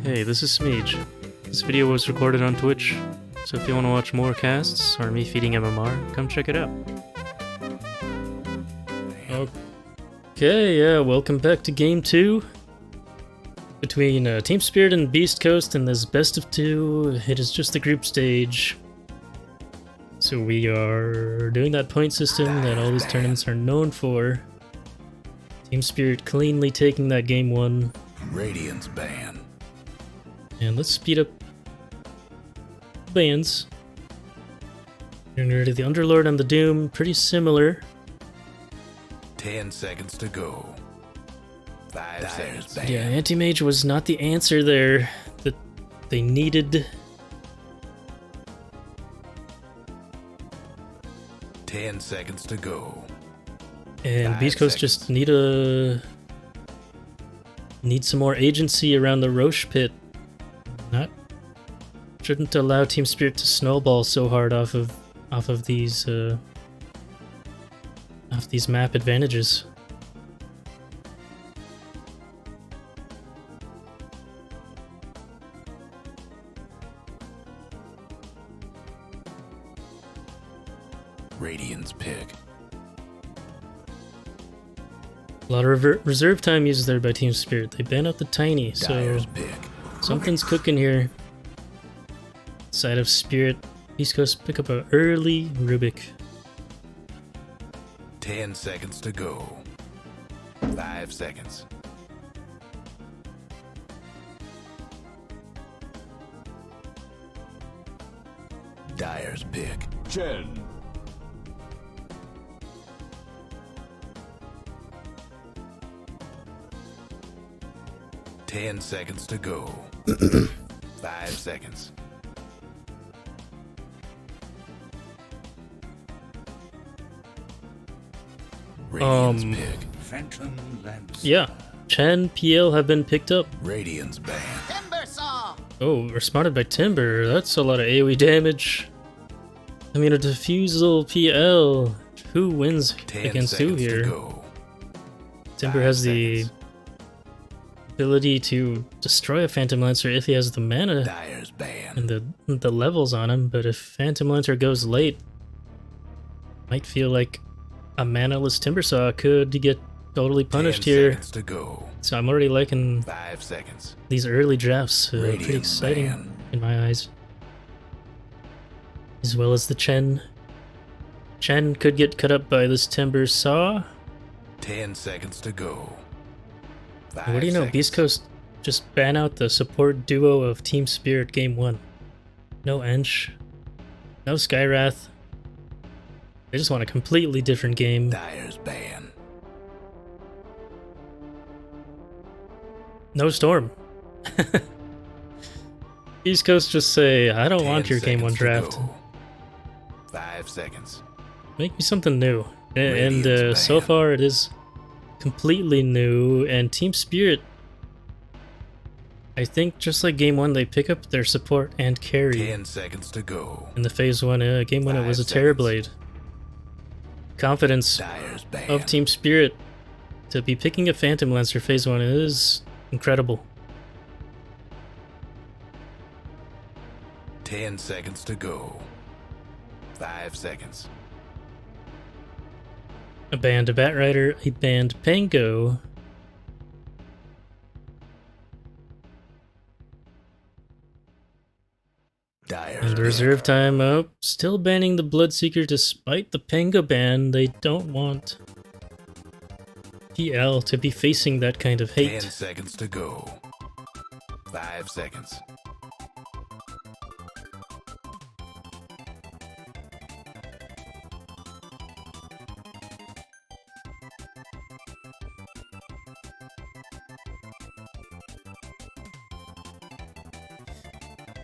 Hey, this is Smeej. This video was recorded on Twitch, so if you want to watch more casts or me feeding MMR, come check it out. Okay, yeah, welcome back to Game 2. Between Team Spirit and Beast Coast in this best of 2, it is just the group stage. So we are doing that point system that all these tournaments are known for. Team Spirit cleanly taking that game 1. Radiance ban. And let's speed up bands. The Underlord and the Doom, pretty similar. 10 seconds to go. 5 seconds. Ban. Yeah, Anti-Mage was not the answer there that they needed. 10 seconds to go. And 5 Beast Coast seconds. just need some more agency around the Roche pit. Shouldn't allow Team Spirit to snowball so hard off of these map advantages. Radiance pick. A lot of reserve time used there by Team Spirit. They ban out the Tiny, so Dyer's pick. something's cooking here. Side of Spirit, East Coast pick up a early Rubik. 10 seconds to go. 5 seconds. Dyer's pick. Chen. Ten seconds to go. 5 seconds. Radiance pick. Phantom Lancer. Yeah, Chen, PL have been picked up. Radiance ban. Oh, responded by Timber. That's a lot of AoE damage. I mean, a diffusal PL. Who wins 10 against who seconds to here? go. Timber 5 has the seconds. ability to destroy a Phantom Lancer if he has the mana Dyer's ban. and the levels on him, but if Phantom Lancer goes late, might feel like a manaless Timbersaw could get totally punished 10 here. seconds to go. So I'm already liking 5 seconds. these early drafts. Pretty Radiant exciting ban. in my eyes. As well as the Chen. Chen could get cut up by this Timbersaw. 10 seconds to go. And what do you know? Beast Coast just ban out the support duo of Team Spirit game 1. No Ench. No Skywrath. They just want a completely different game. Dyer's ban. No Storm. East Coast just say, I don't want 10 your game 1 seconds to draft. go. 5 seconds. Make me something new. And Radiance so ban. far it is completely new. And Team Spirit, I think just like game 1, they pick up their support and carry. 10 seconds to go. In the phase 1, game 1 it 5 was a seconds. Terrorblade. Confidence Dyer's ban. of Team Spirit to be picking a Phantom Lancer phase 1 is incredible. 10 seconds to go. 5 seconds. A banned Batrider, a banned Pango. Dyer's And the ban. reserve time up. Still banning the Bloodseeker despite the Pango ban. They don't want PL to be facing that kind of 10 hate. seconds to go. 5 seconds.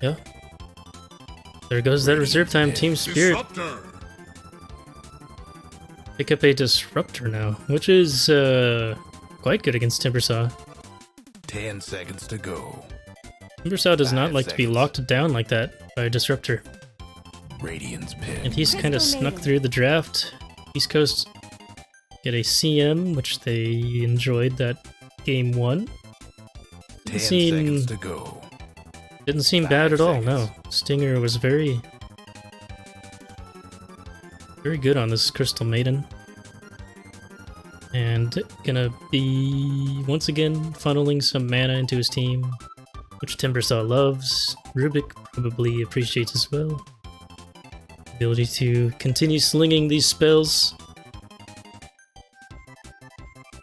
Yeah. There goes that reserve time. Team Spirit Disruptor. pick up a Disruptor now, which is quite good against Timbersaw. 10 seconds to go. Timbersaw does not 5 like to be seconds. locked down like that by a Disruptor. Radiance pick. And he's kind of snuck through the draft. East Coast get a CM, which they enjoyed that game 1. 10 seen seconds to go. Didn't seem bad at all, no. Stinger was very good on this Crystal Maiden. And gonna be, once again, funneling some mana into his team, which Timbersaw loves. Rubik probably appreciates as well. Ability to continue slinging these spells.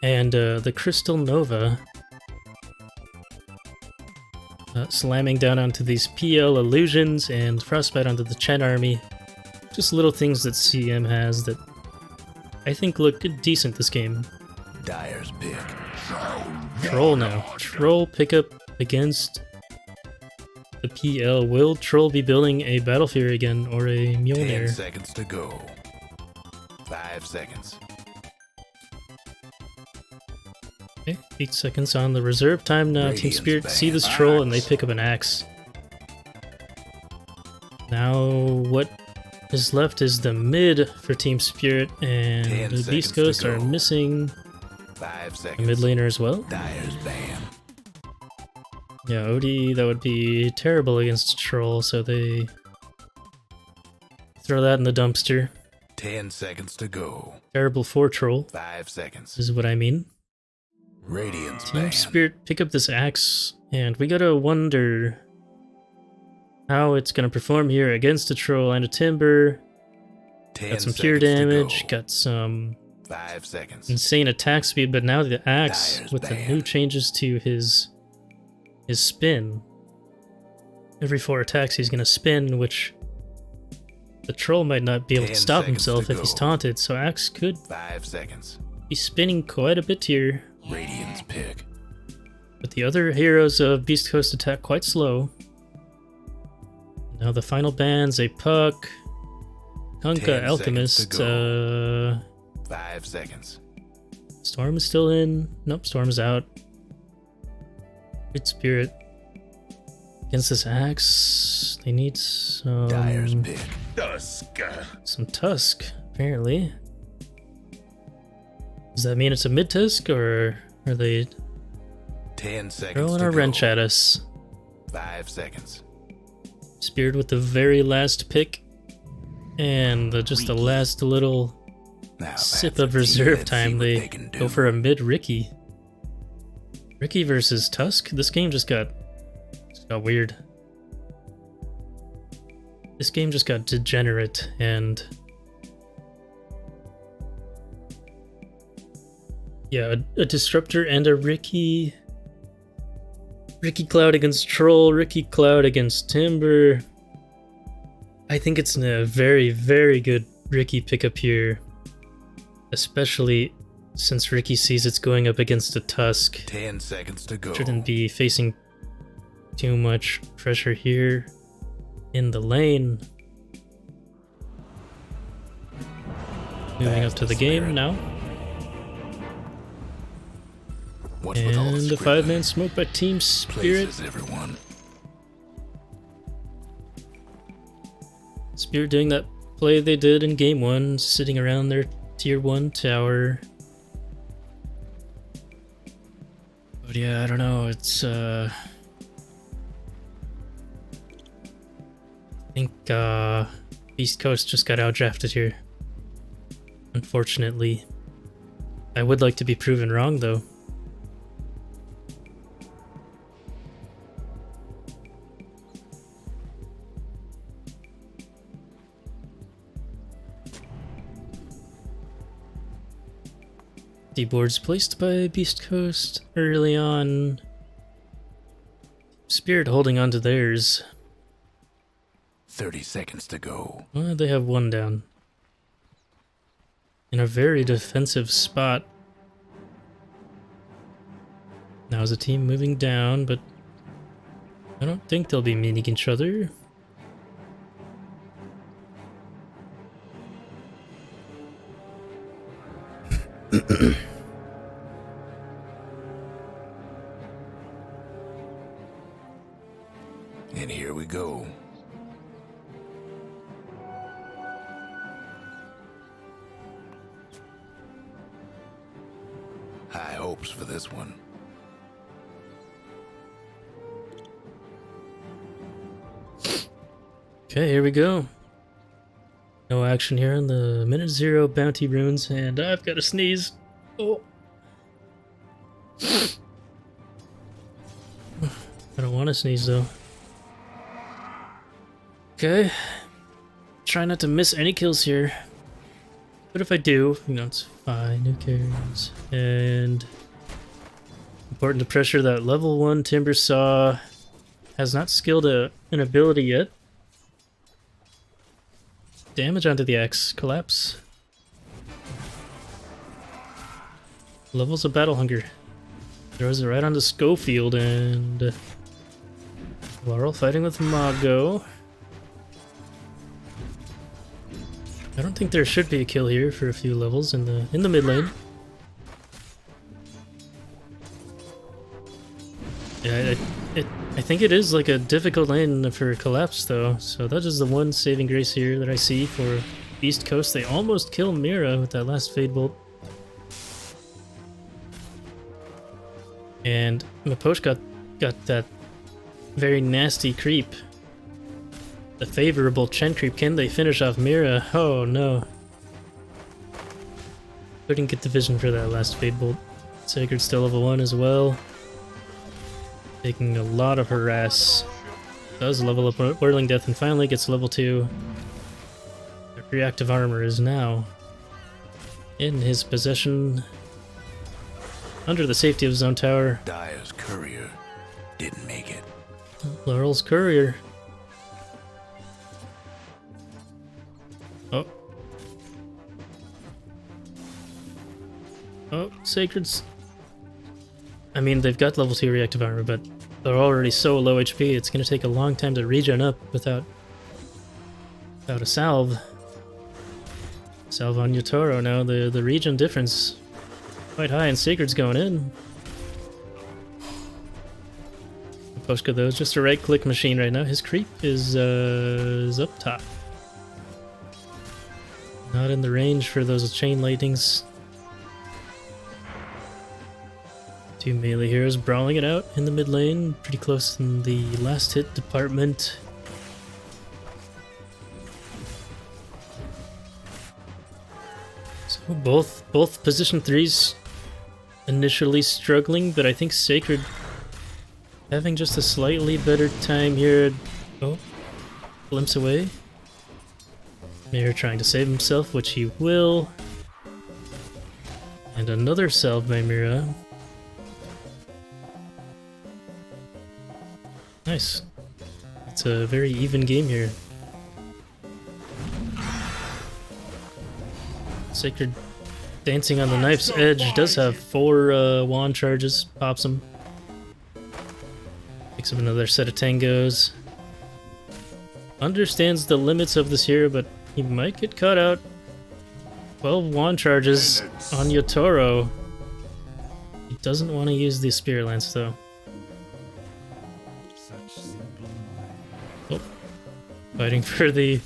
And the Crystal Nova slamming down onto these PL illusions and Frostbite onto the Chen army. Just little things that CM has that I think look decent this game. Dyer's pick. Troll now. Troll pickup against the PL. Will Troll be building a Battle Fury again or a 10 Mjolnir? seconds to go. 5 seconds. Okay, 8 seconds on the reserve time now. Team Radiant's Spirit see this banned. troll and they pick up an axe. Now what is left is the mid for Team Spirit, and 10 the seconds Beast Coast to are go. missing 5 a seconds. mid laner as well. Dyer's banned. Yeah, Odie, that would be terrible against Troll, so they throw that in the dumpster. 10 seconds to go. Terrible for Troll, 5 seconds. is what I mean. Radiant's Team banned. Spirit pick up this axe, and we gotta wonder how it's gonna perform here against a Troll and a Timber. 10 Got some pure seconds to damage, go. got some 5 seconds. insane attack speed, but now the axe, Dyer's with the new banned. changes to his spin. Every 4 attacks he's gonna spin, which the Troll might not be able to 10 stop seconds himself to if he's go. taunted, so axe could 5 seconds. be spinning quite a bit here. Radiant's pick. But the other heroes of Beast Coast attack quite slow. Now the final bands, a Puck, 10 Kunkka, seconds Alchemist, to 5 seconds. Storm is still in. Nope, Storm is out. Good Spirit. Against this axe, they need Dyer's some, pick. some Tusk, apparently. Does that mean it's a mid-Tusk, or are they 10 seconds throwing to a go. wrench at us? 5 seconds. Spirit with the very last pick, and just the last little Now sip that's a of team. reserve Let's see time. what They can go do. for a mid Ricky. Ricky versus Tusk. This game just got weird. This game just got degenerate, and yeah, a Disruptor and a Ricky. Ricky Cloud against Troll, Ricky Cloud against Timber. I think it's a very, very good Ricky pickup here. Especially since Ricky sees it's going up against a Tusk. 10 seconds to go. Shouldn't be facing too much pressure here in the lane. Moving up to the game now. What's with all the And a scribbling? 5-man smoke by Team Spirit. Places, everyone. Spirit doing that play they did in game 1, sitting around their tier 1 tower. But yeah, I don't know, it's I think Beast Coast just got outdrafted here. Unfortunately. I would like to be proven wrong though. The boards placed by Beast Coast early on. Spirit holding on to theirs. 30 seconds to go. Well, they have one down. In a very defensive spot. Now is the team moving down, but I don't think they'll be meeting each other. And here we go. High hopes for this one. Okay, here we go. No action here on the minute 0 bounty runes, and I've got to sneeze. Oh. I don't want to sneeze though. Okay. Try not to miss any kills here. But if I do, you know, it's fine. Who cares? And important to pressure that level 1 Timber Saw. Has not skilled an ability yet. Damage onto the axe. Collapse. Levels of Battle Hunger. Throws it right onto Schofield, and Laurel fighting with Mago. I don't think there should be a kill here for a few levels in the mid lane. Yeah, I think it is like a difficult lane for Collapse though, so that is the one saving grace here that I see for East Coast. They almost kill Mira with that last Fade Bolt. And Maposh got that very nasty creep. The favorable Chen creep. Can they finish off Mira? Oh no. Couldn't get the vision for that last Fade Bolt. Sacred still level 1 as well. Taking a lot of harass. Does level up Whirling Death and finally gets level 2. Their reactive armor is now in his possession. Under the safety of Zone Tower. Dyer's courier didn't make it. Laurel's courier. Oh. Oh, Sacred's... I mean, they've got level 2 reactive armor, but they're already so low HP, it's gonna take a long time to regen up without a salve. Salve on Yotaro now, the regen difference quite high, and Sacred's going in. Poshka though is just a right-click machine right now. His creep is up top. Not in the range for those chain lightnings. Two melee heroes brawling it out in the mid lane, pretty close in the last hit department. So both position 3s initially struggling, but I think Sacred having just a slightly better time here. Oh, glimpse away. Mayor trying to save himself, which he will. And another salve by Mira. Nice. It's a very even game here. Sacred dancing on the knife's edge, does have 4 wand charges, pops him. Picks up another set of tangos. Understands the limits of this hero, but he might get caught out. 12 wand charges on Yotaro. He doesn't want to use the Spear Lance though. Oh, fighting for the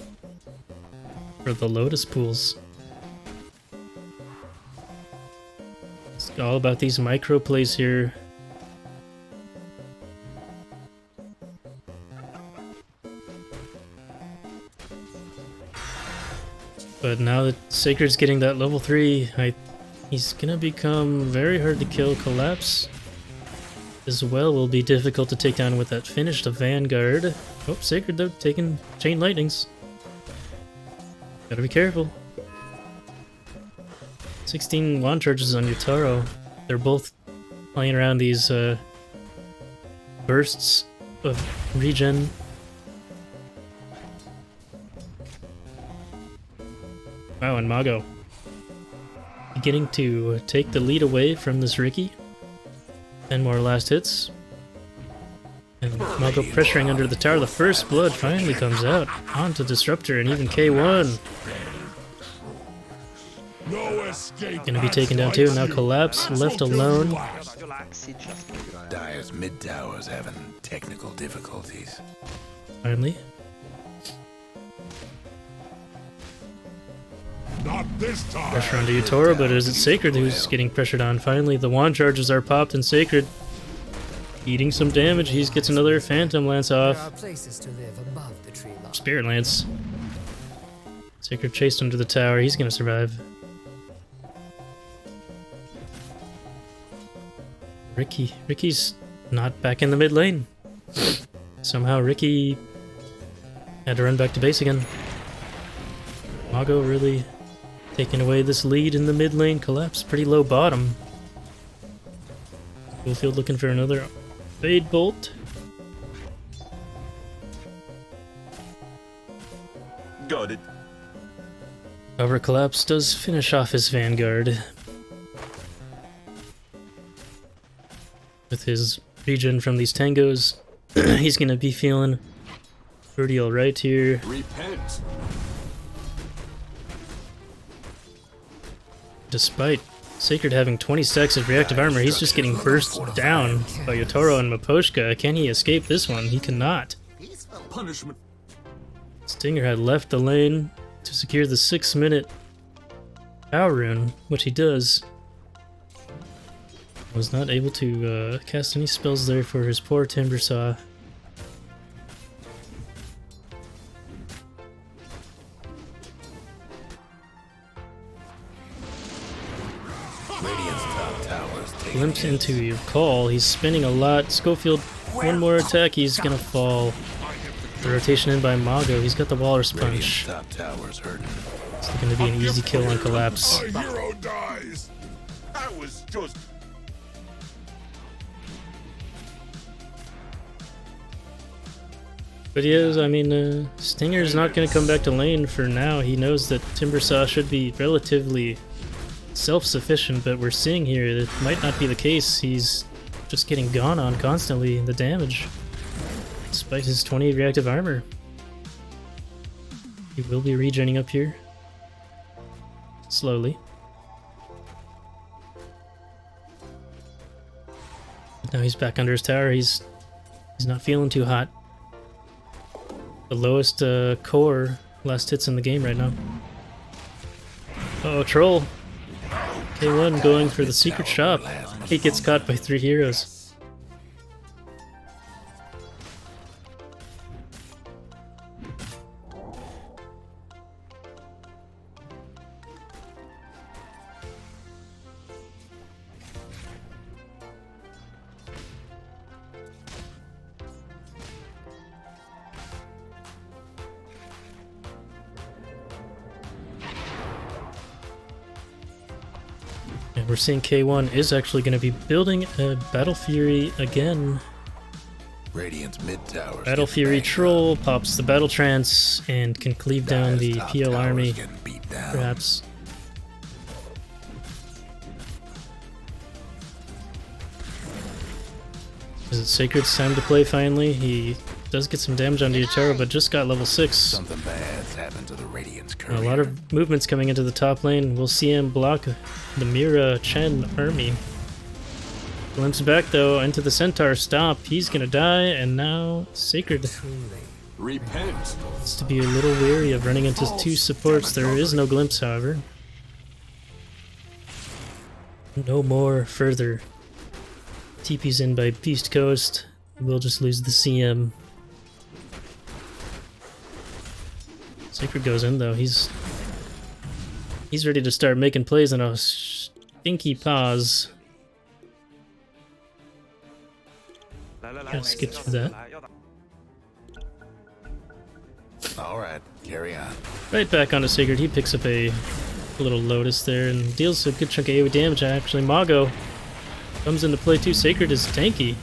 Lotus Pools. It's all about these micro plays here. But now that Sacred's getting that level 3, he's gonna become very hard to kill. Collapse as well will be difficult to take down with that finish to Vanguard. Oh, Sacred though, taking chain lightnings. Gotta be careful. 16 wand charges on Yotaro. They're both playing around these bursts of regen. Wow, and Mago beginning to take the lead away from this Ricky. 10 more last hits. And Mago pressuring under the tower. The first blood finally comes out onto Disruptor and even K1. Gonna be taken down too. Now Collapse left alone. Dyer's mid tower's having technical difficulties. Finally. Not this time. Pressure onto Yotaro, but is it Sacred who's getting pressured on? Finally, the wand charges are popped, and Sacred Eating some damage. He gets another Phantom Lance There off. are places to live above the tree line. Spirit Lance. Sacred chased under the tower. He's gonna survive. Ricky's not back in the mid lane. Somehow Ricky had to run back to base again. Mago really taking away this lead in the mid lane. Collapse pretty low bottom. Field looking for another Fade Bolt. Got it. However, Collapse does finish off his Vanguard. With his regen from these tangos, he's gonna be feeling pretty alright here. Repent. Despite Sacred having 20 stacks of reactive armor, he's just getting burst down by Yotaro and Maposhka. Can he escape this one? He cannot. Punishment. Stinger had left the lane to secure the 6-minute power rune, which he does. Was not able to cast any spells there for his poor Timbersaw. Radiant's top towers taken Glimpse hits. into your call. He's spinning a lot. Schofield, one more attack, he's gonna fall. The rotation in by Mago. He's got the Walrus Radiant's Punch. top towers hurting. It's looking to be an easy kill on Collapse. A hero dies. I was just. But yeah, I mean, Stinger's not going to come back to lane for now. He knows that Timbersaw should be relatively self-sufficient, but we're seeing here that might not be the case. He's just getting gone on constantly, the damage, despite his 20 reactive armor. He will be regening up here. Slowly. But now he's back under his tower. He's not feeling too hot. The lowest core last hits in the game right now. Oh, Troll. K1 going for the secret shop. He gets caught by 3 heroes. And we're seeing K1 is actually going to be building a Battle Fury again. Radiant's mid towers. Battle get Fury banged Troll up. pops the Battle Trance and can cleave down the Dire's top PL towers army, getting beat down. perhaps. Is it Sacred's time to play finally? He does get some damage on Yotaro, but just got level 6. Something bad's happened to the Radiant's courier. A lot of movements coming into the top lane. We'll see him block the Mira Chen army. Glimpse back though into the Centaur. Stop. He's gonna die, and now Sacred Repent. needs to be a little wary of running into 2 supports. There is no glimpse, however. No more further. TP's in by Beast Coast. We'll just lose the CM. Sacred goes in though. He's ready to start making plays on a stinky pause. Gotta skip through that. All right, carry on. Right back onto Sacred. He picks up a little Lotus there and deals a good chunk of AoE damage. Actually, Mago comes into play too. Sacred is tanky.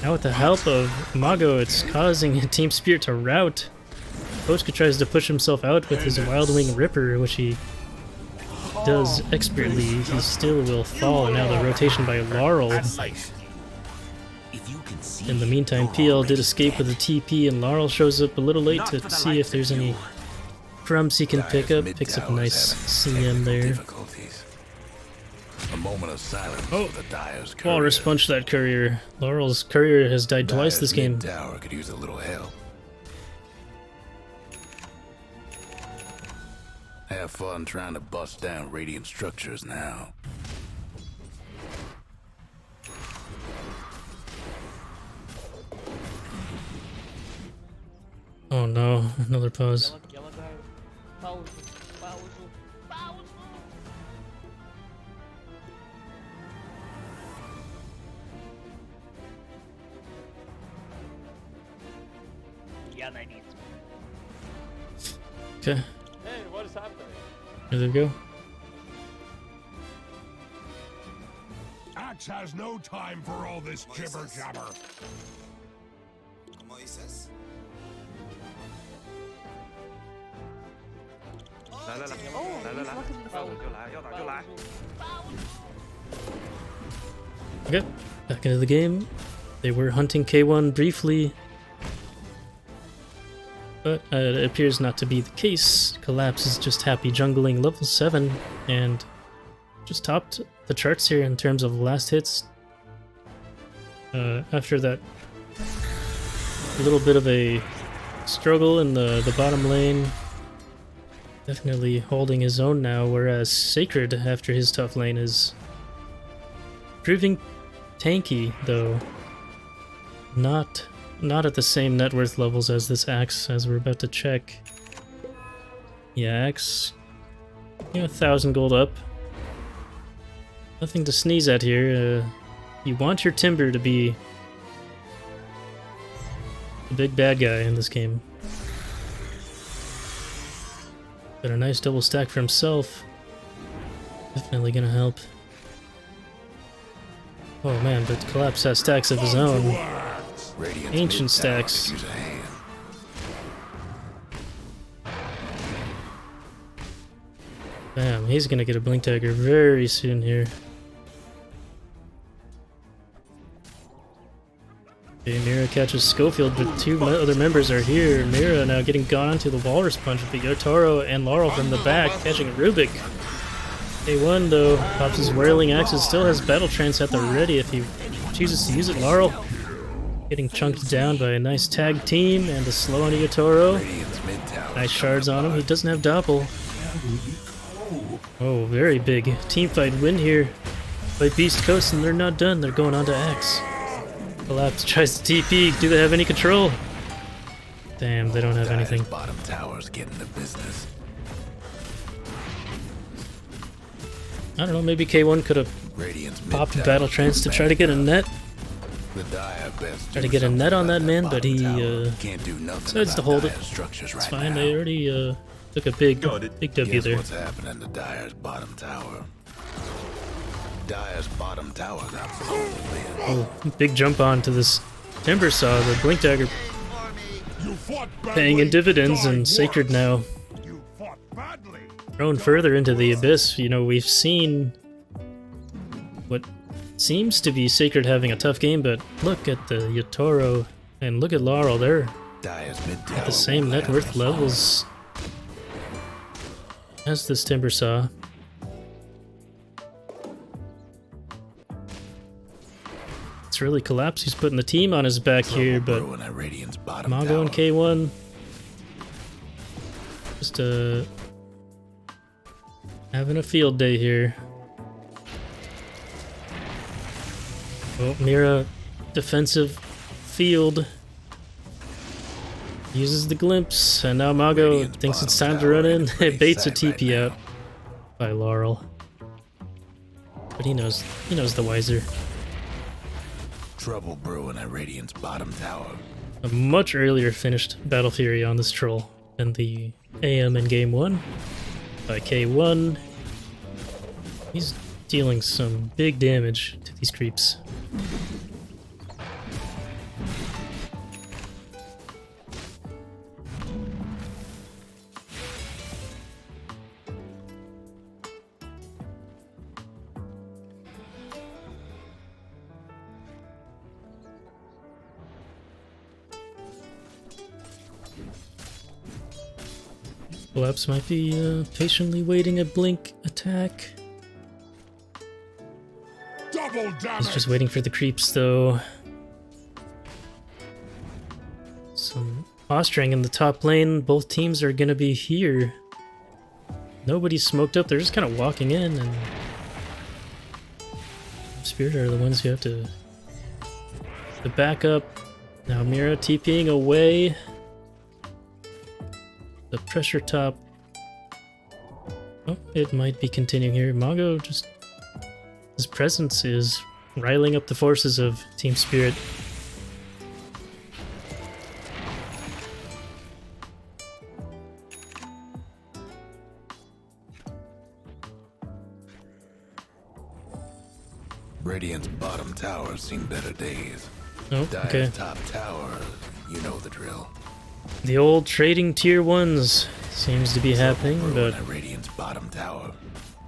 Now with the help of Mago, it's causing Team Spirit to rout. Pochka tries to push himself out with his Wild Wing Ripper, which he does expertly. He still will fall, and now the rotation by Laurel. In the meantime, PL did escape with a TP, and Laurel shows up a little late to see if there's any crumbs he can pick up. Picks up a nice CM there. Difficulties. A moment of silence Oh, for the Dire's courier. Walrus punched that courier. Laurel's courier has died twice this game. Tower could use a little help. Have fun trying to bust down Radiant structures now. Oh no, another pause. Ela caiu. Pauso, pauso, pauso. Yeah, I need. Okay, Hey, what is happening? there they go. Axe has no time for all this jibber jabber. Comment il cesse? Okay, back into the game. They were hunting K1 briefly, but it appears not to be the case. Collapse is just happy jungling level 7 and just topped the charts here in terms of last hits. After that little bit of a struggle in the bottom lane, definitely holding his own now, whereas Sacred, after his tough lane, is proving tanky, though not at the same net worth levels as this Axe, as we're about to check. Yeah, Axe, 1,000 gold up. Nothing to sneeze at here. You want your Timber to be the big bad guy in this game. Got a nice double stack for himself. Definitely gonna help. Oh man, but Collapse has stacks of his own. Radiant's Ancient mid tower stacks. could use a hand. Bam, he's gonna get a Blink Dagger very soon here. Okay, Mira catches Schofield, but two other members are here. Mira now getting gone to the Walrus Punch, but Yotaro and Laurel from the back catching a Rubik. A1 though, pops his Whirling Axes, still has Battle Trance at the ready if he chooses to use it. Laurel getting chunked down by a nice tag team and a slow on Yotaro. Radiant's mid tower. Nice shards on him, he doesn't have Doppel. Oh, very big teamfight win here by Beast Coast, and they're not done, they're going on to Axe. Collapse tries to TP, do they have any control? Damn, they don't have anything. Bottom tower's getting the business. I don't know, maybe K1 could have Radiant's mid popped tower Battle Trance to try to get a net. The Dire best Try to do get a net on something that about man, that but bottom he tower. Can't do nothing decides to about hold it. Dire's structures It's right fine, now. they already took a big W Guess there. what's happening to Dire's bottom tower? Dire's bottom tower got flown, man. Oh, big jump on to this Timber Saw, the Blink Dagger You fought paying in dividends, and Sacred now You fought badly. thrown further into the abyss. You know, we've seen what seems to be Sacred having a tough game, but look at the Yotaro and look at Laurel, they're Dire's mid tower at the same net worth levels as this Timber Saw. It's really Collapse. He's putting the team on his back here, but Brewing at Radiant's bottom Mago tower. and K1 just having a field day here. Oh, Mira, defensive field. Uses the glimpse, and now Mago Radiant's thinks it's bottom time to run tower in. is pretty Baits a sad right TP now. out by Laurel. But he knows the wiser. Trouble brewing at Radiant's bottom tower. A much earlier finished Battle Fury on this troll than the AM in Game 1 by K1. He's dealing some big damage to these creeps. Collapse might be patiently waiting a blink attack. Double He's damage. just waiting for the creeps, though. Some posturing in the top lane. Both teams are gonna be here. Nobody's smoked up. They're just kind of walking in, and Spirit are the ones who have to back up. Now Mira TPing away. the pressure top. Oh, it might be continuing here. Mongo just... his presence is riling up the forces of Team Spirit. Radiant's bottom tower's seen better days. Oh, okay. Dire's top tower, you know the drill. The old trading tier 1s seems to be happening, but At Radiant's bottom tower.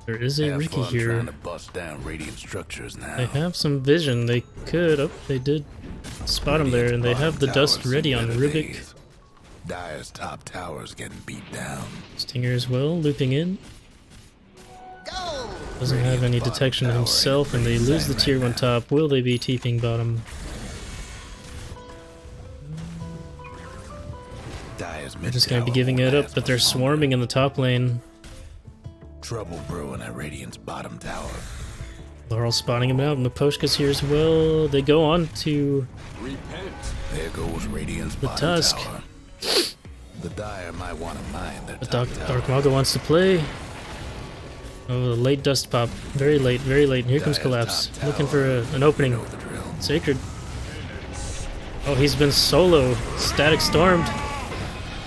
there is a Have Ricky fun here. trying to bust down Radiant structures now. They have some vision. They could... oh, they did spot him there, and they have the dust ready on Rubik. Dire's top tower's getting beat down. Stinger as well, looping in. Doesn't have any detection himself, and they lose the tier 1 top. Will they be TPing bottom? Dire's They're just gonna be giving it up, but they're swarming in the top lane. Trouble brewing at Radiant's bottom tower. Laurel spotting him out, and Miposhka's here as well. They go on to There goes Radiant's the bottom Tusk. tower. The Dire might want to mine their But top Dark tower. Mago wants to play. Oh, the late dust pop. Very late, very late. And here comes Dire's Collapse. top Looking tower, for an opening. You know the drill. Sacred. Oh, he's been solo. Static stormed.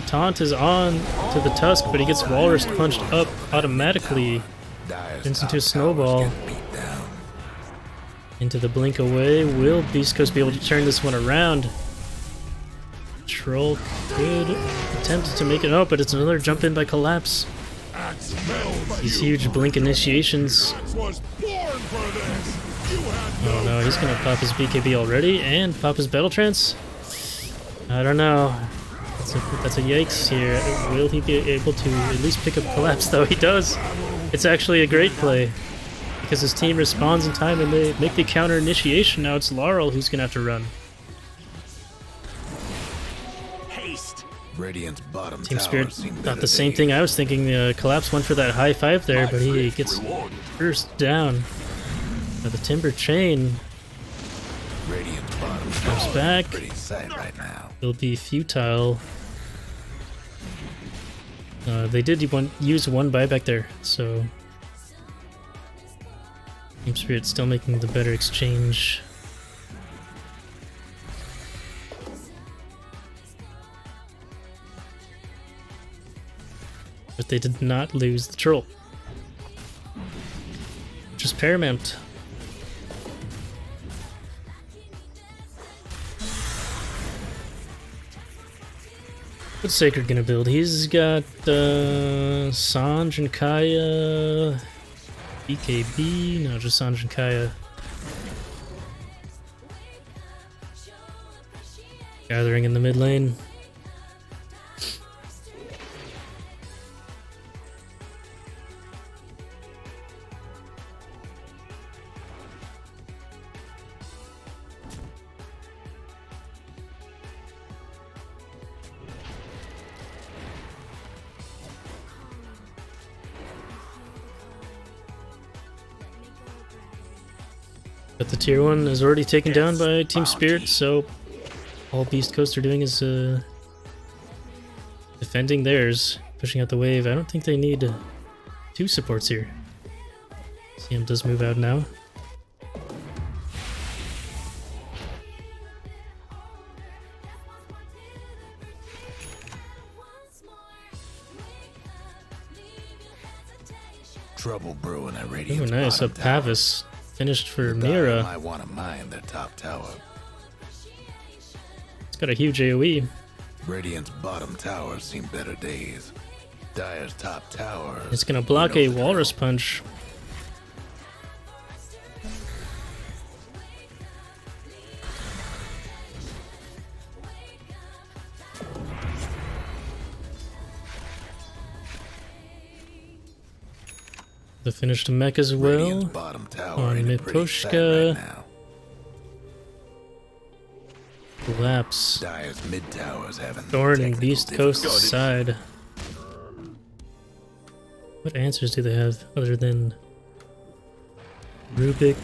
Taunt is on to the Tusk, but he gets Walrus punched up automatically. Dire's Turns top into a tower's snowball. getting beat down. Into the blink away. Will Beast Coast be able to turn this one around? Troll could attempt to make it up, but it's another jump in by Collapse. These huge blink initiations. Oh no, he's gonna pop his BKB already and pop his Battle Trance? I don't know. That's a yikes here. Will he be able to at least pick up Collapse though? He does. It's actually a great play because his team responds in time and they make the counter initiation. Now it's Laurel who's gonna have to run. Radiant's bottom Team tower Spirit seen thought better the same days. thing I was thinking. Collapse went for that high 5 there, but he gets burst down. Now the Timber Chain Radiant's bottom comes tower back. pretty sad right now. It'll be futile. They did use one buyback there, so Team Spirit still making the better exchange. But they did not lose the troll, which is paramount. What's Sacred gonna build? He's got Sanj and Kaya, BKB, no, just Sanj and Kaya. Gathering in the mid lane. But the tier 1 is already taken down by Team Spirit, so all Beast Coast are doing is defending theirs, pushing out the wave. I don't think they need 2 supports here. CM does move out now. Trouble brewing at Oh, Radiant's nice. bottom Up tower. Pavis. Finished for The Dire Mira. might want to mine their top tower. It's got a huge AoE. Radiant's bottom tower seen better days. Dire's top tower. It's gonna block a Walrus Punch. The finished mech as Radiant's well. bottom tower on ain't it pretty sad Miposhka. right now. Collapse. Dire's mid tower's having Thorn and technical Beast Coast difficulties. side. What answers do they have other than Rubik?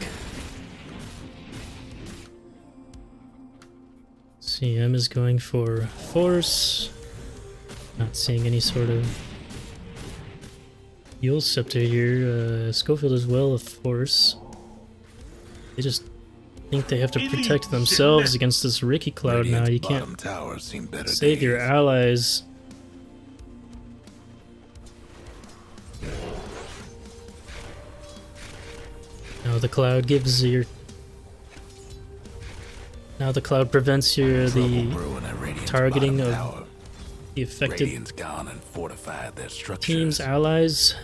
CM is going for Force. Not seeing any sort of Yule Scepter here. Schofield as well, of course. They just think they have to protect themselves against this Ricky Cloud now. You can't save your allies. Now the cloud gives your... Now the cloud prevents your the targeting of the affected team's allies.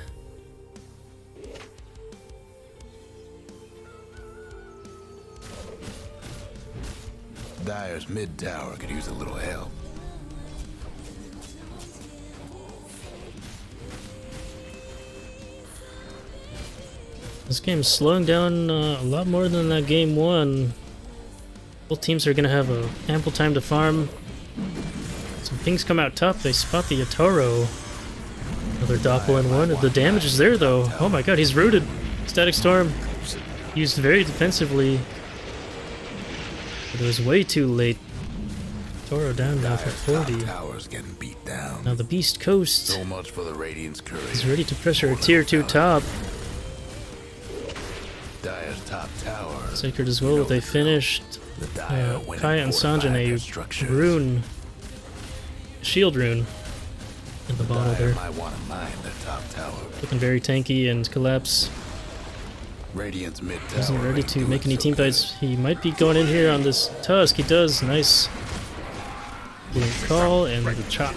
Dire's mid tower could use a little help. This game's slowing down a lot more than that game one. Both teams are gonna have ample time to farm. Some things come out top. They spot the Yatoro. Another Doppel in one. The damage is there though. Oh my god, he's rooted. Static Storm used very defensively. But it was way too late. Toro down now for 40. Now the Beast Coast is ready to pressure a tier 2 top. Sacred as well, they finished. Kaya and Sanjin a rune, shield rune in the bottle there. Looking very tanky, and Collapse isn't ready to make any team fights. He might be going in here on this Tusk. He does. Nice blink call and the chop.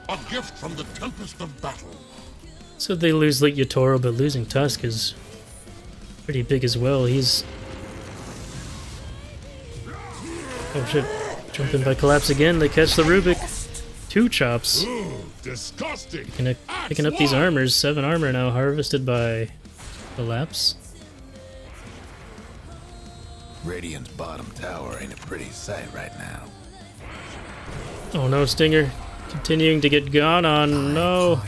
A gift from the tempest of battle. So they lose late Yatoro, but losing Tusk is pretty big as well. He's... Oh shit. Jumping by Collapse again. They catch the Rubik. 2 chops. Disgusting. Picking up these armors. 7 armor now harvested by Collapse. Radiant's bottom tower ain't a pretty sight right now. Oh no, Stinger. Continuing to get gone on. No.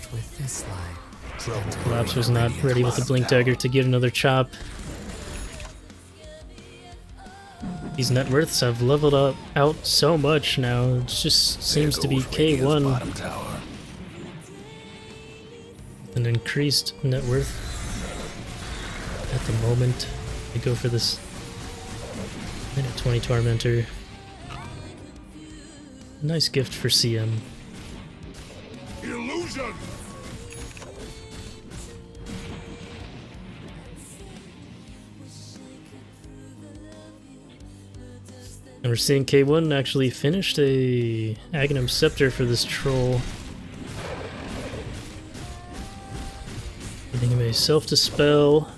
Collapse was not ready with the Blink Dagger to get another chop. These net worths have leveled up out so much now. It just seems to be K1. An increased net worth at the moment. I go for this minute 20 Tormentor. Nice gift for CM. Illusion. And we're seeing K1 actually finished a Aghanim Scepter for this troll. Giving him a self-dispel,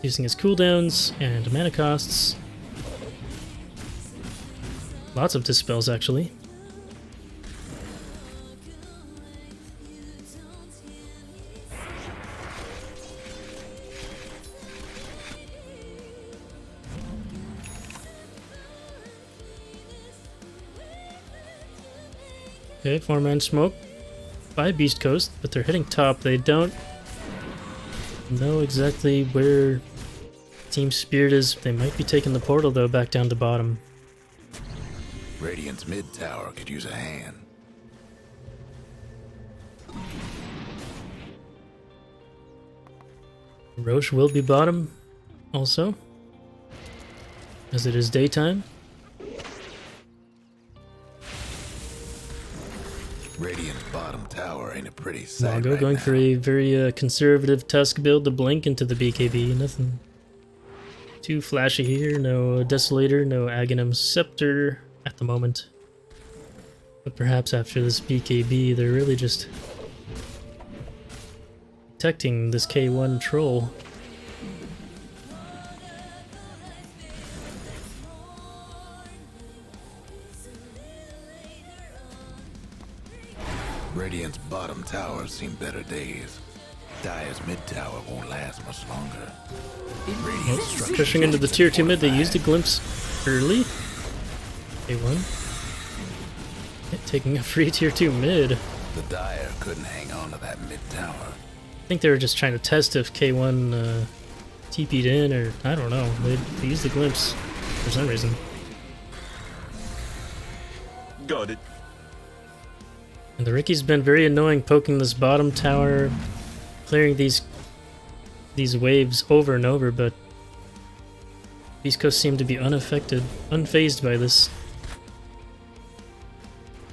using his cooldowns and mana costs. Lots of dispels actually. Okay, 4-man smoke by Beast Coast, but they're hitting top. They don't know exactly where Team Spirit is. They might be taking the portal though back down to bottom. Radiant's mid tower could use a hand. Roche will be bottom also, as it is daytime. Radiant's bottom tower ain't a pretty sight Mago right going now. for a very conservative Tusk build to blink into the BKB. Nothing too flashy here. No Desolator, no Aghanim Scepter at the moment. But perhaps after this BKB, they're really just protecting this K1 troll. Radiant's bottom tower's seen better days. Dire's mid tower won't last much longer. Radiant's structure Pushing into the tier 2 mid, they used a glimpse early. K1. Taking a free tier 2 mid. The Dire couldn't hang on to that mid tower. I think they were just trying to test if K1 TP'd in, or I don't know. They used the glimpse for some reason. Got it. And the Ricky's been very annoying, poking this bottom tower, clearing these waves over and over, but Beast Coast seem to be unaffected, unfazed by this.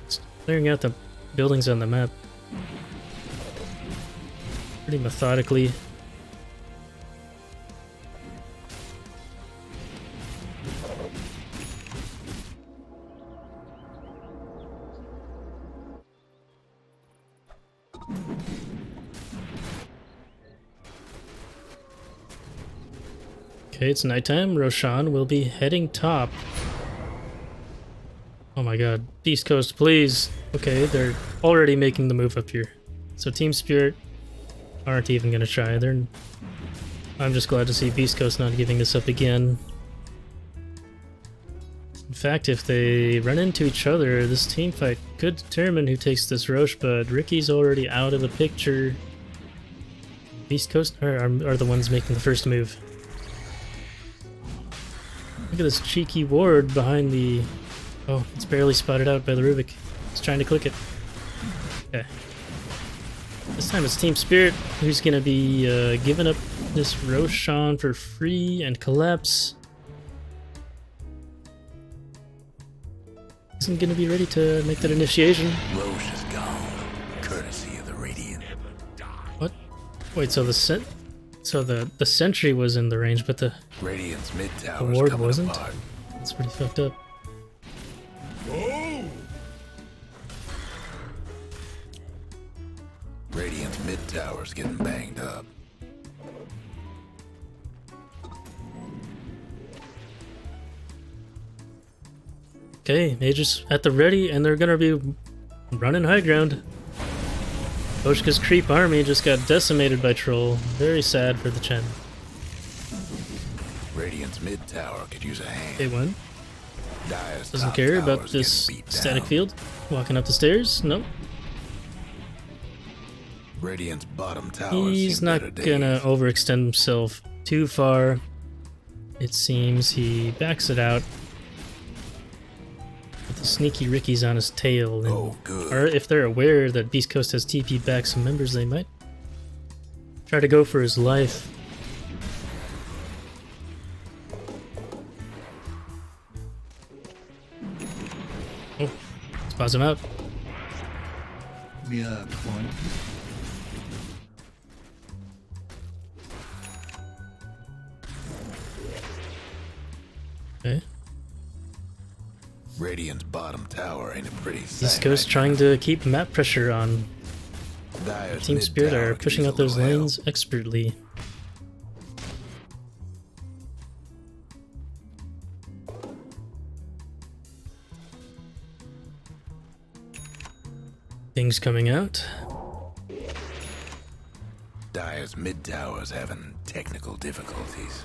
Just clearing out the buildings on the map pretty methodically. Okay, it's nighttime. Roshan will be heading top. Oh my god. Beast Coast, please. Okay, they're already making the move up here. So Team Spirit aren't even gonna try. I'm just glad to see Beast Coast not giving this up again. In fact, if they run into each other, this team fight could determine who takes this Roche, but Ricky's already out of the picture. Beast Coast are the ones making the first move. Look at this cheeky ward behind the... Oh, it's barely spotted out by the Rubik. It's trying to click it. Okay. This time it's Team Spirit who's gonna be giving up this Roshan for free and Collapse isn't gonna be ready to make that initiation. Roche is gone, courtesy of the Radiant. What? Wait, so the sentry was in the range, but the Radiant's mid tower's ward coming wasn't? apart. That's pretty fucked up. Oh! Radiant's mid tower's getting banged up. Okay, Mages at the ready, and they're gonna be running high ground. Boshka's creep army just got decimated by Troll. Very sad for the Chen. Radiant's mid tower could use a hand. They won. Dire's Doesn't top care tower's about this getting beat static down. field. Walking up the stairs? Nope. Radiant's bottom tower. He's not gonna overextend himself too far. It seems he backs it out. With the sneaky Ricky's on his tail. And, Oh, good. or if they're aware that Beast Coast has TP back some members, they might try to go for his life. Oh, spots him out. Yeah, point. Okay. Radiant's bottom tower ain't a pretty sight. Beast Coast trying to keep map pressure on. Dire's Team mid Spirit tower are could pushing use out a those little help. lanes expertly. Things coming out. Dire's mid tower's having technical difficulties.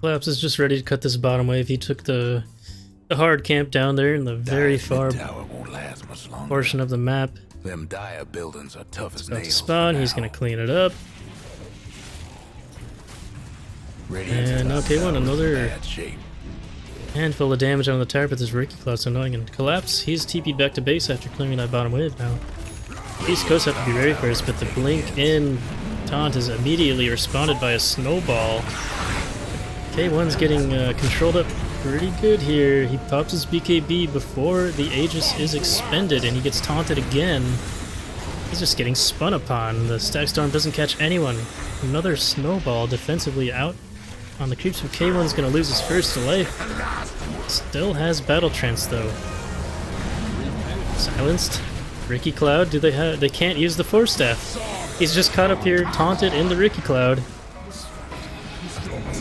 Collapse is just ready to cut this bottom wave. He took the hard camp down there in the very Dire's far mid tower won't last much longer. portion of the map. Them dire buildings are tough as About nails. to spawn, for he's now. gonna clean it up. Radiant's And top okay, one tower's in another bad shape. handful of damage on the tower, but this Ricky Cloud's annoying. And Collapse, he's TP'd back to base after clearing that bottom wave now. East Coast have to be ready for this, but the blink in taunt is immediately responded by a snowball. K1's getting controlled up pretty good here. He pops his BKB before the Aegis is expended, and he gets taunted again. He's just getting spun upon. The Stack Storm doesn't catch anyone. Another snowball defensively out on the creeps, but K1's gonna lose his first life. Still has Battle Trance though. Silenced. Ricky Cloud, they can't use the Force Staff. He's just caught up here, taunted in the Ricky Cloud.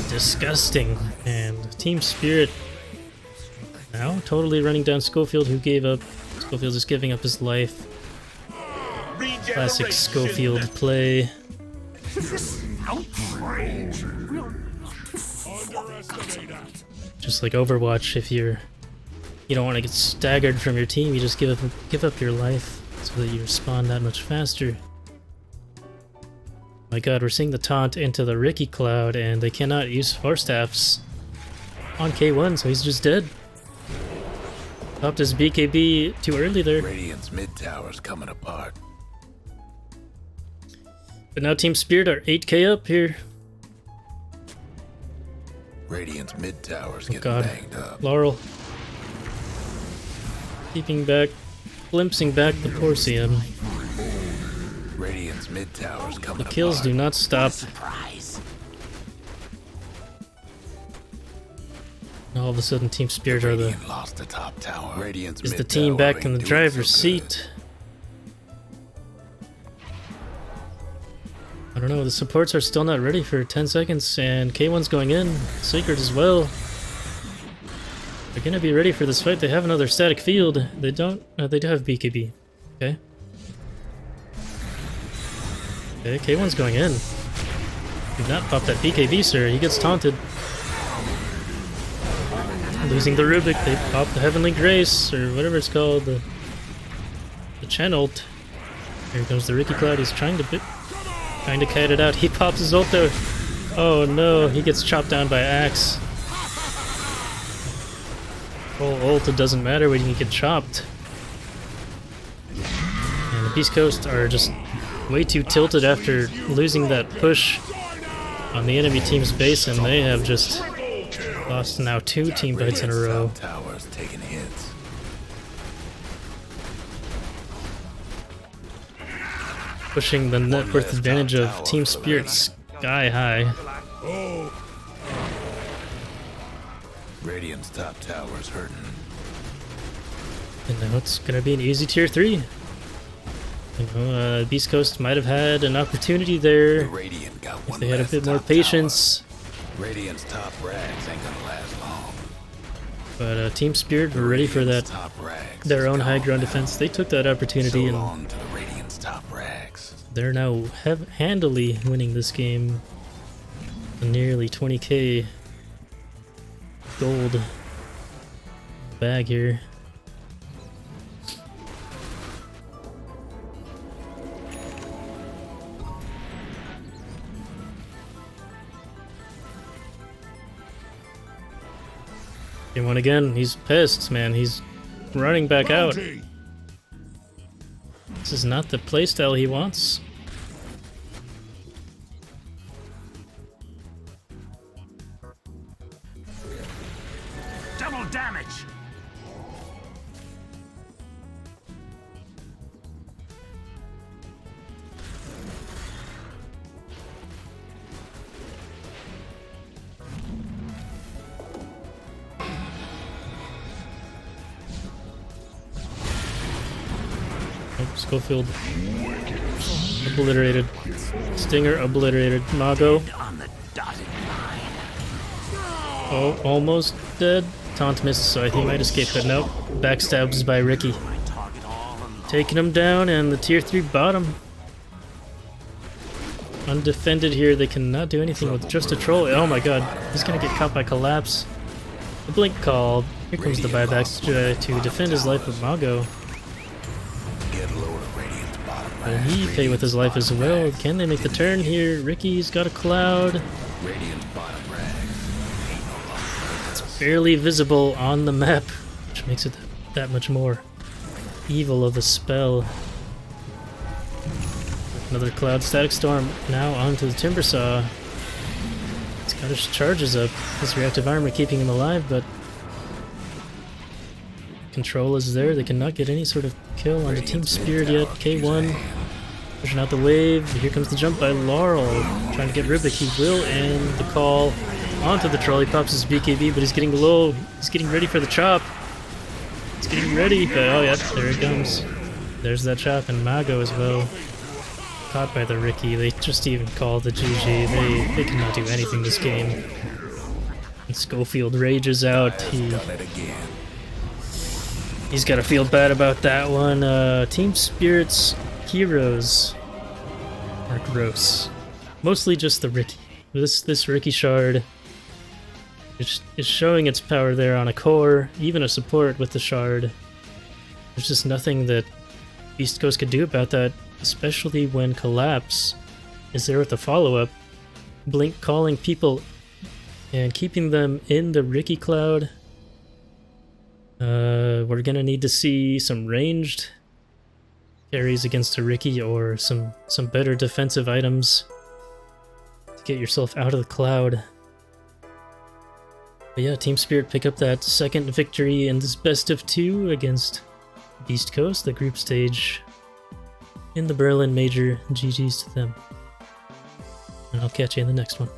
Disgusting. And Team Spirit now totally running down Schofield, who gave up. Schofield is giving up his life. Classic Schofield play. Just like Overwatch, if you don't want to get staggered from your team, you just give up your life so that you respawn that much faster. My god, we're seeing the taunt into the Ricky Cloud, and they cannot use Force Staffs on K1, so he's just dead. Popped his BKB too early there. Radiant's mid tower's coming apart. But now Team Spirit are 8k up here. Radiant's mid tower's Oh getting god. banged up. Laurel. Keeping back, glimpsing back the poor CM. Radiant's mid tower's coming The apart. kills do not stop. And all of a sudden Team Spirit are the Radiant lost the top tower. Radiant's is the mid team tower back ain't in the doing driver's so good. seat. I don't know, the supports are still not ready for 10 seconds, and K1's going in. Sacred as well. They're gonna be ready for this fight. They have another static field. They don't. They do have BKB. Okay. Okay, K1's going in. Do not pop that BKB, sir. He gets taunted. Losing the Rubik. They pop the Heavenly Grace, or whatever it's called. The Chen ult. Here comes the Ricky Cloud. He's trying to kite it out. He pops his ult though. Oh no, he gets chopped down by Axe. Full ult, it doesn't matter when you get chopped. And the Beast Coast are just way too tilted after losing that push on the enemy team's base, and they have just lost now 2 team fights in a row. Radiant's top tower's taking hits. Pushing the net worth advantage of Team Spirit sky high. Radiant's top tower's hurting. And now it's gonna be an easy tier 3. You know, Beast Coast might have had an opportunity The there Radiant got if one they had a last bit more top patience. tower. Radiant's top rags ain't gonna last long. But Team Spirit were ready for that, Radiant's top rags their is own high gone ground now. defense. They took that So opportunity, and long to the Radiant's top rags. they're now handily winning this game. Nearly 20k gold bag here. Game one again. He's pissed, man. He's running back out. Bounty. This is not the playstyle he wants. Double damage. Oh, Schofield obliterated. Stinger obliterated. Mago. On the dotted line. Oh, almost dead. Taunt missed, so he might escape, but nope. Backstabs by Ricky. My target all along. Taking him down, and the tier 3 bottom. Undefended here, they cannot do anything with just a troll. Oh my god, he's gonna get caught by Collapse. The blink called. Here comes the buybacks to defend his life with Mago. Get low to Radiant's bottom Will rags. he pay with his life as well? Can they make the turn here? Ricky's got a cloud. Radiant's bottom rags ain't no longer with us. Barely visible on the map, which makes it that much more evil of a spell. Another cloud static storm now onto the Timbersaw. He's got his charges up, his reactive armor keeping him alive, but control is there. They cannot get any sort of kill on the Team Spirit yet. K1 pushing out the wave. Here comes the jump by Laurel, trying to get Rubik. He will, and the call onto the troll. He pops his BKB, but he's getting low. He's getting ready for the chop. He's getting ready, but oh yeah, there it comes. There's that chop, and Mago as well. Caught by the Ricky. They just even called the GG. They cannot do anything this game. And Schofield rages out. Done it again. He's got to feel bad about that one. Team Spirit's heroes are gross. Mostly just the Ricky. This Ricky shard is showing its power there on a core, even a support with the shard. There's just nothing that Beast Coast could do about that, especially when Collapse is there with the follow-up. Blink calling people and keeping them in the Ricky Cloud. We're gonna need to see some ranged carries against a Ricky or some better defensive items to get yourself out of the cloud. But yeah, Team Spirit pick up that second victory in this best of 2 against Beast Coast, the group stage in the Berlin Major. GG's to them. And I'll catch you in the next one.